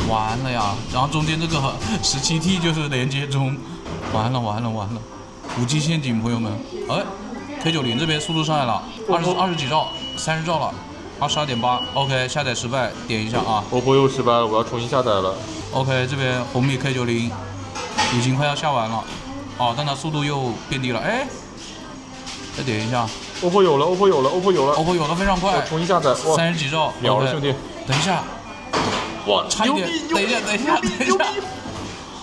完了呀，然後中間這個17T 就是連接中，完了，5G 陷阱，朋友們，哎 ，K90這邊速度上來了，20幾兆，30兆了。22.8 ，OK， 下載失敗，點一下啊。OPPO 又失敗了，我要重新下載了。OK， 這邊紅米 K90已經快要下完了，哦，但它速度又變低了，哎，再點一下。OPPO 有了 ，OPPO 有了 ，OPPO 有了。OPPO 有了，非常快。我重新下載，30幾兆。秒了兄弟。等一下。哇，差一點，等一下。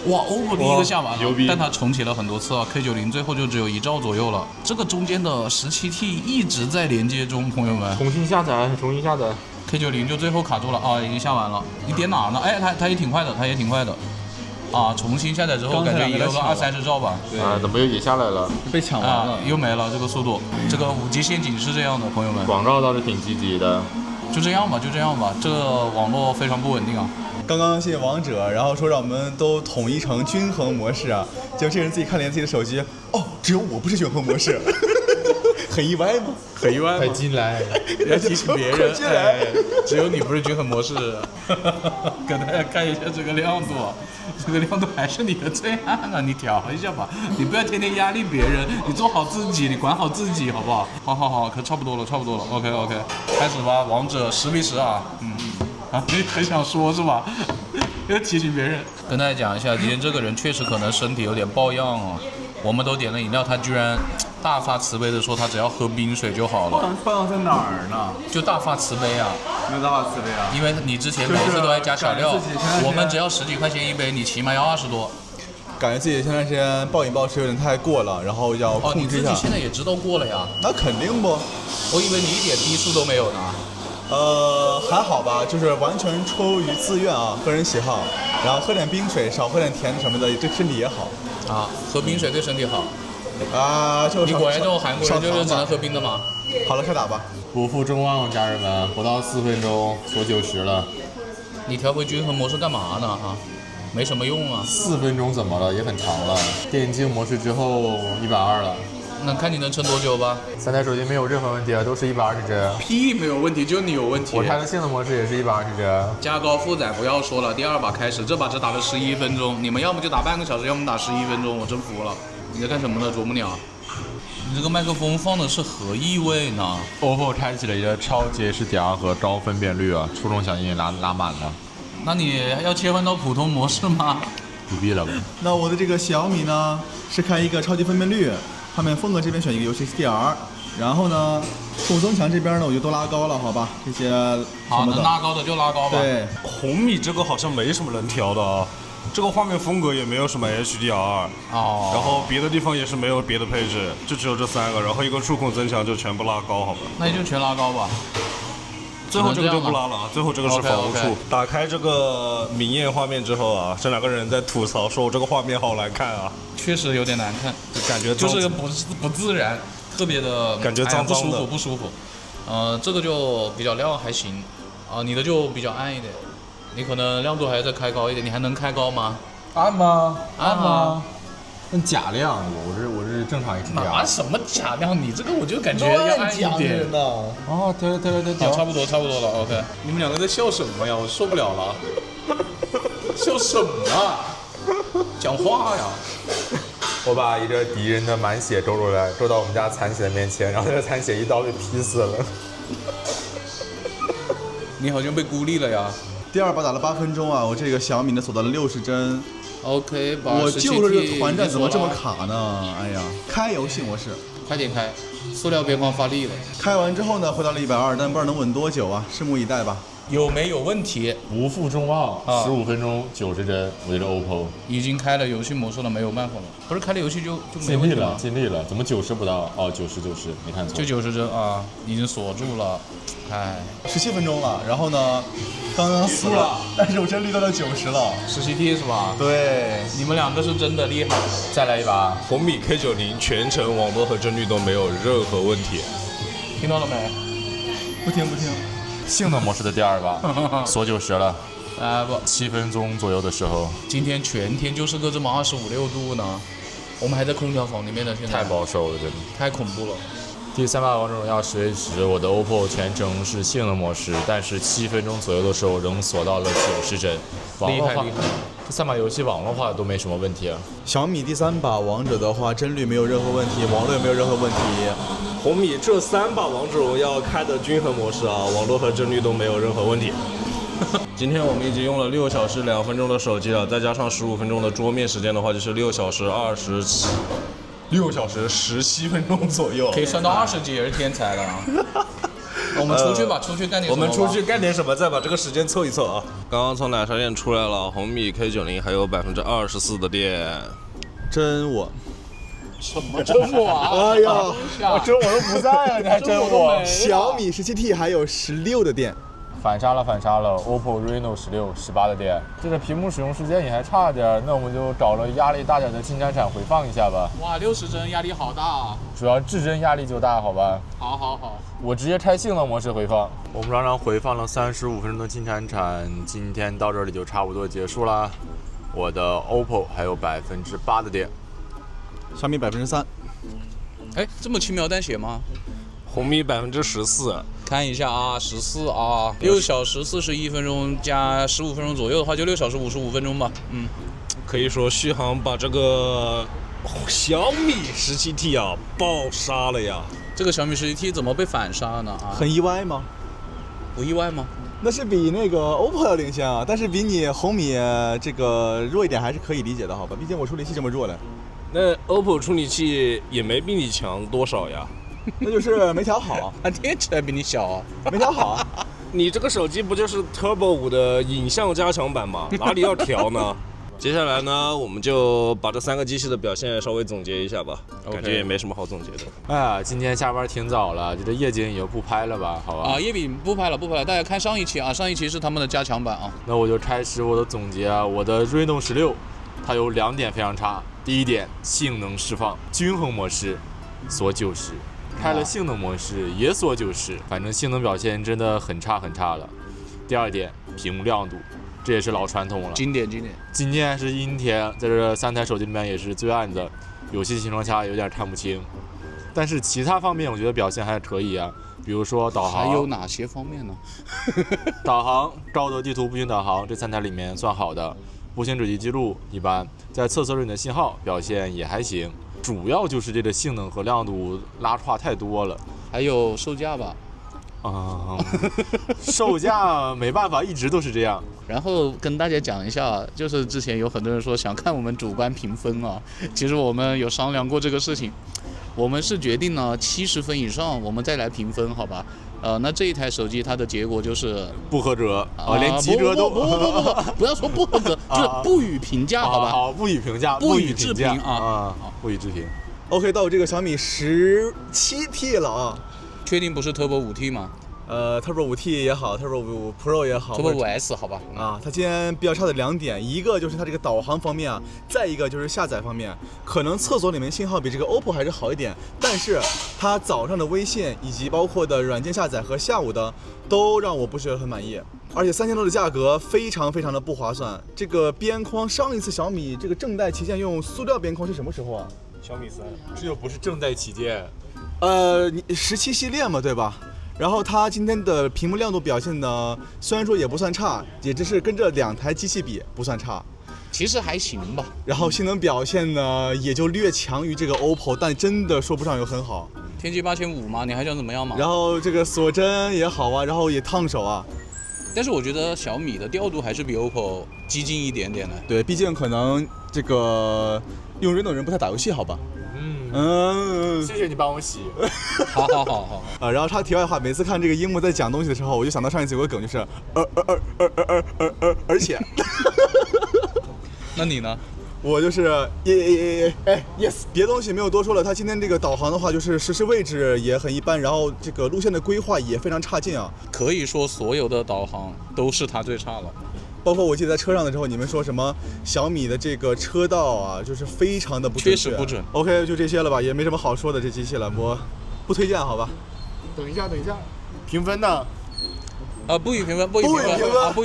哇 ，OPPO 第一個下完了，但它重啟了很多次啊 ，K90 最後就只有1兆左右了。這個中間的17T 一直在連接中，朋友們。重新下載。K90 就最後卡住了啊，已經下完了。你點哪兒呢？哎，它也挺快的，啊，重新下載之後感覺也有個20-30兆吧。對啊，怎麼也下來了？被搶完了，又沒了這個速度。這個5G 陷阱是這樣的，朋友們。廣告倒是挺積極的。就這樣吧，這個網絡非常不穩定啊。剛剛進王者，然後說讓我們都統一成均衡模式啊，結果這人自己看了眼自己的手機，哦，只有我不是均衡模式，很意外嗎？快進來，要提醒別人，只有你不是均衡模式。給大家看一下這個亮度，這個亮度還是你的最暗啊，你調一下吧，你不要天天壓力別人，你做好自己，你管好自己，好不好？好，可差不多了，OK， 開始吧，王者10比10啊，你很想說是吧？要提醒別人。跟大家講一下，今天這個人確實可能身體有點抱恙哦。我們都點了飲料，他居然大發慈悲的說他只要喝冰水就好了。抱恙在哪兒呢？就大發慈悲啊！沒有大發慈悲啊！因為你之前每次都愛加小料，我們只要10幾塊錢一杯，你起碼要20多。感覺自己前段時間暴飲暴食有點太過了，然後要控制一下。你自己現在也知道過了呀？那肯定不。我以為你一點低數都沒有呢。還好吧，就是完全出於自願啊，個人喜好。然後喝點冰水，少喝點甜什麼的，對身體也好。啊，喝冰水對身體好。啊，就你果然這種韓國人就是只能喝冰的嗎？好了，開打吧。不負眾望，家人們，不到4分鐘鎖90了。你調回均衡模式幹嘛呢？哈？没什么用啊。 4分鐘怎麼了？也很長了。電競模式之後120了。那看你能撐多久吧。3台手機沒有任何問題啊，都是120幀。屁沒有問題，就你有問題。我開的性能模式也是120幀。加高負載不要說了，第2把開始，這把只打了11分鐘，你們要麼就打半個小時，要麼打11分鐘，我真服了。你在幹什麼呢，啄木鳥？你這個麥克風放的是何意味呢 OPPO 開啟了一個超級 HDR 和高分辨率啊，觸動響應拉滿了。那你要切換到普通模式嗎？不必了吧。那我的這個小米呢，是開一個超級分辨率，畫面風格這邊選一個遊戲 HDR， 然後呢，觸控增強這邊呢我就都拉高了，好吧？這些好，能拉高的就拉高吧。對，紅米這個好像沒什麼能調的啊。這個畫面風格也沒有什麼 HDR， 哦，然後別的地方也是沒有別的配置，就只有這3個，然後一個觸控增強就全部拉高，好吧？那就全拉高吧。最後這個就不拉了啊，最後這個是防護處。 OK。打開這個明豔畫面之後啊，這2個人在吐槽說我這個畫面好難看啊，確實有點難看，就感覺就是不自然，特別的感覺髒髒的，不舒服。這個就比較亮還行，你的就比較暗一點。你可能亮度還要再開高一點，你還能開高嗎？暗嗎？暗嗎？那假亮，我是正常 HDR。拿什麼假亮？你這個我就感覺要暗一點。哦，對，好，差不多了 ，OK。你們2個在笑什麼呀？我受不了了。笑什麼？講話呀！我把一個敵人的滿血周出來，周到我們家殘血的面前，然後這個殘血一刀被劈死了。你好像被孤立了呀。第2把打了8分鐘啊，我這個小米呢鎖到了60幀。OK， 我就是這團戰怎麼這麼卡呢？哎呀，開遊戲模式，快點開，塑料邊框發力了。開完之後呢，回到了120，但不知道能穩多久啊，拭目以待吧。有沒有問題？不負眾望，15分鐘90幀，我覺得 OPPO 已經開了遊戲模式了，沒有辦法了。不是開了遊戲就沒問題了？盡力了，怎麼90不到？哦，90，沒看錯。就90幀啊，已經鎖住了。哎，17分鐘了，然後呢，剛剛死了，但是我真率到了90了。17T 是吧？對，你們2個是真的厲害。再來一把。紅米 K90全程網絡和幀率都沒有任何問題。聽到了沒？不聽。性能模式的第2把鎖90了。不，7分鐘左右的時候。今天全天就是個這麼25、6度呢，我們還在空調房裡面呢，現在。太保守了，真的。太恐怖了。第3把王者榮耀10v10，我的 OPPO 全程是性能模式，但是7分鐘左右的時候仍鎖到了90幀。厲害！這3把遊戲網絡化都沒什麼問題啊。小米第3把王者的話，幀率沒有任何問題，網絡也沒有任何問題。紅米這3把王者榮耀開的均衡模式啊，網絡和幀率都沒有任何問題。今天我們已經用了6小時2分鐘的手機了，再加上15分鐘的桌面時間的話，就是6小時17分鐘左右。可以算到20級也是天才了啊。我們出去吧，出去幹點什麼吧。我們出去幹點什麼，再把這個時間湊一湊啊。剛剛從奶茶店出來了，紅米 K90還有24%的電。真我。什麼真我啊？哎呀，真我都不在啊，你還真我？小米17T 還有16的電。反殺了 ，OPPO Reno 16 18的電，這個屏幕使用時間也還差點，那我們就找了壓力大點的金盞閃回放一下吧。哇，60幀壓力好大啊！主要至臻壓力就大，好吧？好，我直接開性能模式回放。我們剛剛回放了35分鐘的金盞閃，今天到這裡就差不多結束了。我的 OPPO 還有8%的電，小米3%。哎，這麼輕描淡寫嗎？紅米14%。看一下啊，14啊，6小時41分鐘加15分鐘左右的話，就6小時55分鐘吧。可以說續航把這個小米17T 啊爆殺了呀！這個小米17T 怎麼被反殺呢？啊，很意外嗎？不意外嗎？那是比那個 OPPO 要領先啊，但是比你紅米這個弱一點還是可以理解的，好吧？畢竟我處理器這麼弱的。那 OPPO 處理器也沒比你強多少呀？那就是沒調好，它電池還比你小啊，沒調好啊。你這個手機不就是 Turbo 5的影像加強版嗎？哪裡要調呢？接下來呢，我們就把這3個機器的表現稍微總結一下吧。感覺也沒什麼好總結的。哎呀，今天下班挺早了，這夜景也不拍了吧？好吧。啊，夜景不拍了。大家看上一期啊，上一期是他們的加強版啊。那我就開始我的總結啊，我的 Reno 16，它有2點非常差。第一點，性能釋放，均衡模式鎖90。開了性能模式也鎖90，反正性能表現真的很差了。第二點，屏幕亮度，這也是老傳統了。經典。今年是阴天，在这3台手机里面也是最暗的，有些情况下有点看不清。但是其他方面我觉得表现还可以啊，比如说导航。还有哪些方面呢？导航、高德地图、步行导航这3台里面算好的，步行轨迹记录一般，在测试里的信号表现也还行，主要就是这个性能和亮度拉胯太多了。还有售價吧。售價沒辦法，一直都是這樣。然後跟大家講一下，就是之前有很多人說想看我們主觀評分啊，其實我們有商量過這個事情，我們是決定呢70分以上我們再來評分，好吧？那這一台手機它的結果就是不合格啊，連及格都不要說不合格，就是不予評價，好吧？好，不予評價，不予置評啊，不予置評。OK， 到這個小米17T 了啊。確定不是 Turbo 5T 嗎？Turbo 5T 也好 ，Turbo 5 Pro 也好 ，Turbo 5S 好吧？啊，它今天比較差的2點，一個就是它這個導航方面啊，再一個就是下載方面，可能廁所裡面信號比這個 OPPO 還是好一點，但是它早上的微信以及包括的軟件下載和下午的都讓我不是很滿意，而且3000多的價格非常的不划算。這個邊框上一次小米這個正代旗艦用塑料邊框是什麼時候啊？小米3，這又不是正代旗艦。17系列嘛，對吧？然後它今天的屏幕亮度表現呢，雖然說也不算差，也只是跟這2台機器比不算差，其實還行吧。然後性能表現呢，也就略強於這個 OPPO， 但真的說不上有很好。天璣8500嘛，你還想怎麼樣嘛？然後這個鎖針也好啊，然後也燙手啊。但是我覺得小米的調度還是比 OPPO 激進一點點的。對，畢竟可能這個用Reno人不太打遊戲，好吧？謝謝你幫我洗。好。然後插題外話，每次看這個櫻木在講東西的時候，我就想到上一次有個梗，就是而且。那你呢？我就是yes，別的東西沒有多說了。他今天這個導航的話，就是實時位置也很一般，然後這個路線的規劃也非常差勁啊。可以說所有的導航都是他最差了。包括我記得在車上的時候，你們說什麼小米的這個車道啊，就是非常的不準確，確實不準。OK， 就這些了吧，也沒什麼好說的，這機器了，我不推薦，好吧？等一下，評分呢？不予評分，不予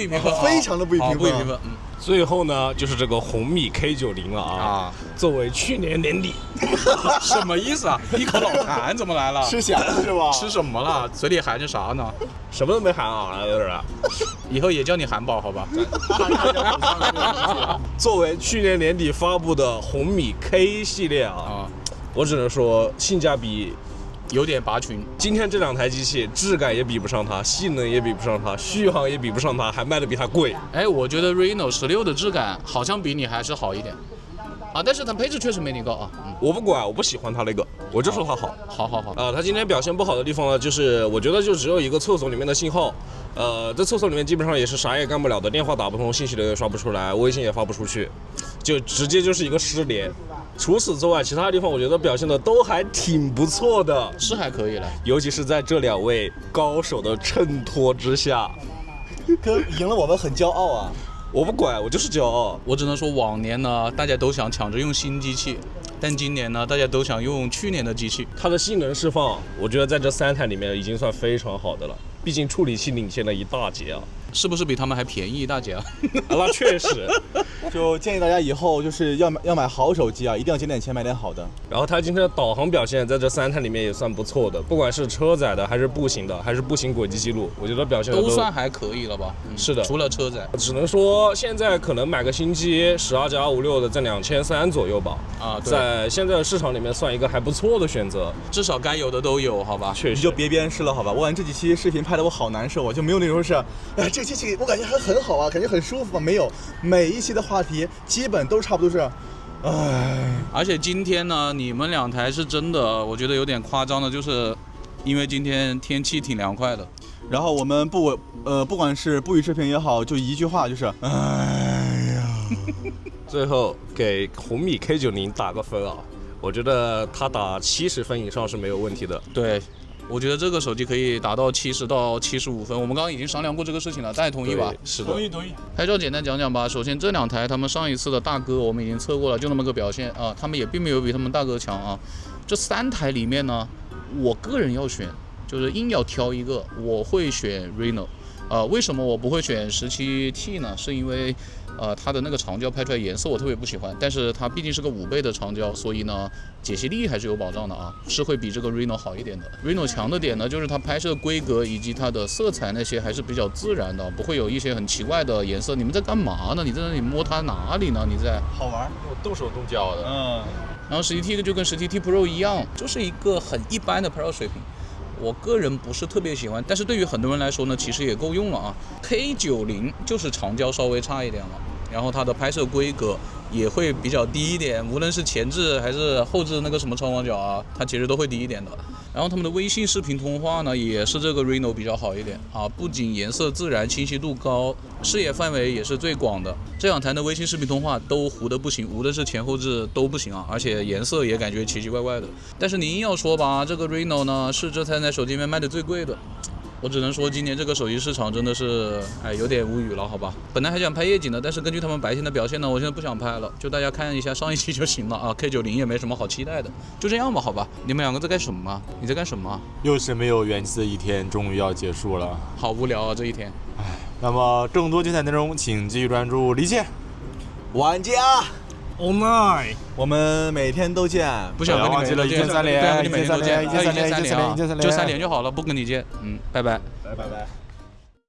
評分，非常的不予評分。最後呢，就是這個紅米 K90了啊！作為去年年底，什麼意思啊？一口老痰怎麼來了？吃翔是吧？吃什麼了？嘴裡含着啥呢？什麼都沒含啊，就是。以後也叫你韓寶好吧？作為去年年底發布的紅米 K 系列啊，我只能說性價比有點拔群。今天這兩台機器質感也比不上它，性能也比不上它，續航也比不上它，還賣得比它貴。哎，我覺得 Reno 16的質感好像比你還是好一點啊，但是它配置確實沒你高啊。我不管，我不喜歡它那個，我就說它好。好。它今天表現不好的地方呢，就是我覺得就只有一個廁所裡面的信號，在廁所裡面基本上也是啥也幹不了的，電話打不通，信息流也刷不出來，微信也發不出去，就直接就是一個失聯。除此之外，其他地方我覺得表現的都還挺不錯的，是還可以了。尤其是在這兩位高手的襯托之下，贏了我們很驕傲啊！我不管，我就是驕傲。我只能說往年呢，大家都想搶着用新機器，但今年呢，大家都想用去年的機器。它的性能釋放，我覺得在這3台裡面已經算非常好的了，畢竟處理器領先了一大截啊。是不是比他們還便宜一大截啊？那確實，就建議大家以後就是要買好手機啊，一定要節點錢買點好的。然後它今天的導航表現在這3台裡面也算不錯的，不管是車載的還是步行的，還是步行軌跡記錄，我覺得表現都算還可以了吧？是的，除了車載，只能說現在可能買個新機12+56的在2300左右吧。啊，對，在現在的市場裡面算一個還不錯的選擇，至少該有的都有，好吧？確實，你就別鞭屍了，好吧？我感覺這幾期視頻拍得我好難受，我就沒有那種是，哎，這機器我感覺還很好啊，感覺很舒服啊，沒有，每一期的話題基本都差不多是，唉。而且今天呢，你們2台是真的，我覺得有點誇張的，就是因為今天天氣挺涼快的。然後我們不管是不予置評也好，就一句話就是，哎呀。最後給紅米 K90 打個分啊，我覺得它打70分以上是沒有問題的。對，我覺得這個手機可以達到70到75分。我們剛剛已經商量過這個事情了，大家同意吧？是的，同意。拍照簡單講講吧。首先這2台他們上一次的大哥我們已經測過了，就那麼個表現啊，他們也並沒有比他們大哥強啊。這3台裡面呢，我個人要選，就是硬要挑一個，我會選 Reno。為什麼我不會選17T 呢？是因為它的那個長焦拍出來顏色我特別不喜歡，但是它畢竟是個5倍的長焦，所以呢解析力還是有保障的啊，是會比這個 Reno 好一點的。Reno 強的點呢，就是它拍攝規格以及它的色彩那些還是比較自然的，不會有一些很奇怪的顏色。你們在幹嘛呢？你在那裡摸它哪裡呢？你在好玩，我动手动脚的。然後17T 就跟17T Pro 一樣，就是一個很一般的 Pro 水平。我個人不是特別喜歡，但是對於很多人來說呢，其實也夠用了啊。K90就是長焦稍微差一點了，然後它的拍攝規格也會比較低一點，無論是前置還是後置那個什麼超廣角啊，它其實都會低一點的。然後他們的微信視頻通話呢，也是這個 Reno 比較好一點啊，不僅顏色自然、清晰度高，視野範圍也是最廣的。這兩台的微信視頻通話都糊得不行，無論是前後置都不行啊，而且顏色也感覺奇奇怪怪的。但是你硬要說吧，這個 Reno 呢是这3台手機裡面賣的最貴的。我只能說今年這個手機市場真的是，有點無語了，好吧。本來還想拍夜景的，但是根據他們白天的表現呢，我現在不想拍了，就大家看一下上一期就行了啊。K90也沒什麼好期待的，就這樣吧，好吧。你們兩個在幹什麼？你在幹什麼？又是沒有元气的一天，終於要結束了，好無聊啊這一天。那麼更多精彩內容，請繼續關注離線玩家 online，我們每天都見。不想跟你忘記了，1鍵3連，1鍵3連，1鍵3連，1鍵3連，就3連就好了，不跟你見。拜拜。拜拜。